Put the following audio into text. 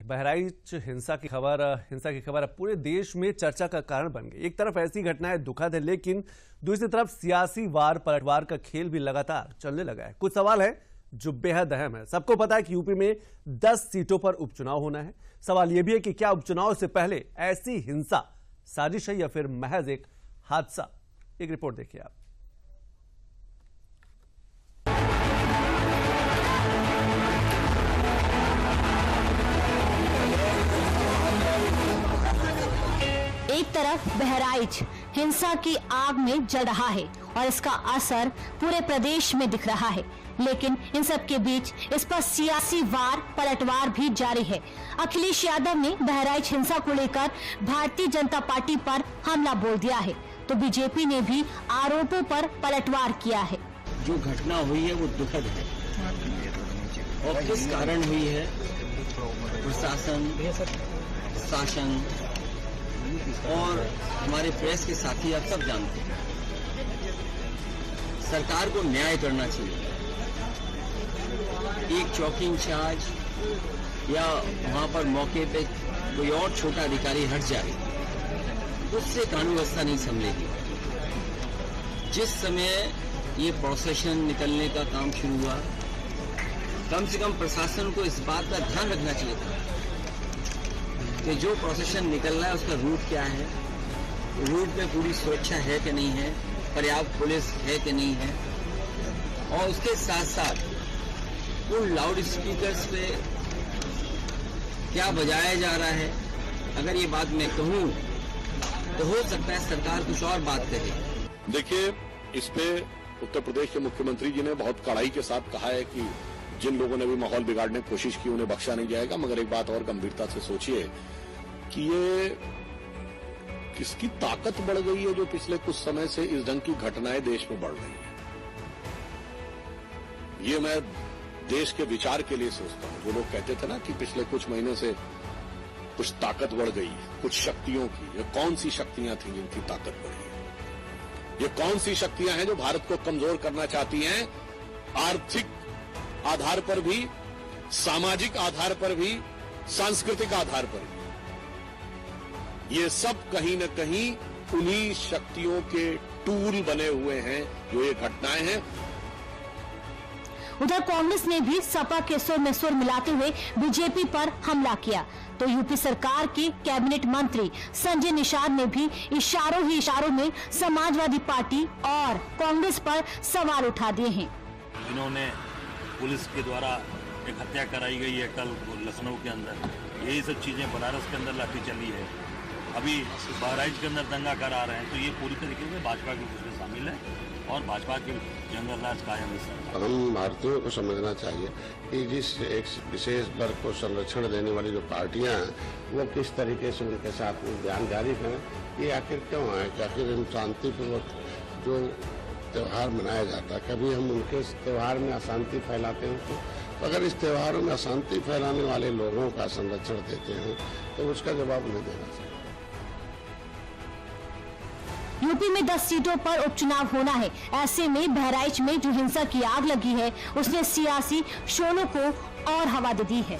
बहराइच हिंसा की खबर अब पूरे देश में चर्चा का कारण बन गई। एक तरफ ऐसी घटनाएं दुखद है, लेकिन दूसरी तरफ सियासी वार पलटवार का खेल भी लगातार चलने लगा है। कुछ सवाल है जो बेहद अहम है। सबको पता है कि यूपी में 10 सीटों पर उपचुनाव होना है। सवाल यह भी है कि क्या उपचुनाव से पहले ऐसी हिंसा साजिश है या फिर महज एक हादसा। एक रिपोर्ट देखिए आप। एक तरफ बहराइच हिंसा की आग में जल रहा है और इसका असर पूरे प्रदेश में दिख रहा है, लेकिन इन सब के बीच इस पर सियासी वार पलटवार भी जारी है। अखिलेश यादव ने बहराइच हिंसा को लेकर भारतीय जनता पार्टी पर हमला बोल दिया है, तो बीजेपी ने भी आरोपों पर पलटवार किया है। जो घटना हुई है वो दुखद है और किस कारण हुई है प्रशासन, शासन और हमारे प्रेस के साथी आप सब जानते हैं। सरकार को न्याय करना चाहिए। एक चौकी इंचार्ज या वहां पर मौके पे कोई और छोटा अधिकारी हट जाए, उससे कानून व्यवस्था नहीं संभलेगी। जिस समय ये प्रोसेशन निकलने का काम शुरू हुआ, कम से कम प्रशासन को इस बात का ध्यान रखना चाहिए था कि जो प्रोसेशन निकल रहा है उसका रूट क्या है, रूट पे पूरी सुरक्षा है कि नहीं है, पर्याप्त पुलिस है कि नहीं है, और उसके साथ साथ उन लाउड स्पीकर्स पे क्या बजाया जा रहा है। अगर ये बात मैं कहूँ तो हो सकता है सरकार कुछ और बात करे। देखिए, इस पे उत्तर प्रदेश के मुख्यमंत्री जी ने बहुत कड़ाई के साथ कहा है कि जिन लोगों ने भी माहौल बिगाड़ने की कोशिश की उन्हें बख्शा नहीं जाएगा। मगर एक बात और गंभीरता से सोचिए कि ये किसकी ताकत बढ़ गई है जो पिछले कुछ समय से इस ढंग की घटनाएं देश में बढ़ रही है। ये मैं देश के विचार के लिए सोचता हूं। जो लोग कहते थे ना कि पिछले कुछ महीने से कुछ ताकत बढ़ गई, कुछ शक्तियों की, ये कौन सी शक्तियां थी जिनकी ताकत बढ़ी है? ये कौन सी शक्तियां हैं जो भारत को कमजोर करना चाहती हैं? आर्थिक आधार पर भी, सामाजिक आधार पर भी, सांस्कृतिक आधार पर भी। ये सब कहीं न कहीं उन्हीं शक्तियों के टूल बने हुए हैं जो ये घटनाएं हैं। उधर कांग्रेस ने भी सपा के सुर में सुर मिलाते हुए बीजेपी पर हमला किया, तो यूपी सरकार के कैबिनेट मंत्री संजय निषाद ने भी इशारों में समाजवादी पार्टी और कांग्रेस पर सवाल उठा दिए हैं। इन्होंने पुलिस के द्वारा एक हत्या कराई गई है कल लखनऊ के अंदर, यही सब चीजें बनारस के अंदर लाठी चली है, अभी बहराइच के अंदर दंगा करा रहे हैं, तो ये पूरी तरीके से भाजपा के उसमें शामिल है और भाजपा के जंगल राज कायम है। हम भारतीयों को समझना चाहिए कि जिस एक विशेष वर्ग को संरक्षण देने वाली जो पार्टियां हैं वो किस तरीके से उनके साथ बयान जारी करें। ये आखिर क्यों है कि आखिर हम शांतिपूर्वक जो त्योहार मनाया जाता है, कभी हम उनके त्योहार में अशांति फैलाते हैं। तो अगर इस त्योहारों में अशांति फैलाने वाले लोगों का संरक्षण देते हैं तो उसका जवाब उन्हें देना चाहिए। यूपी में 10 सीटों पर उपचुनाव होना है। ऐसे में बहराइच में जो हिंसा की आग लगी है उसने सियासी शोलों को और हवा दे दी है।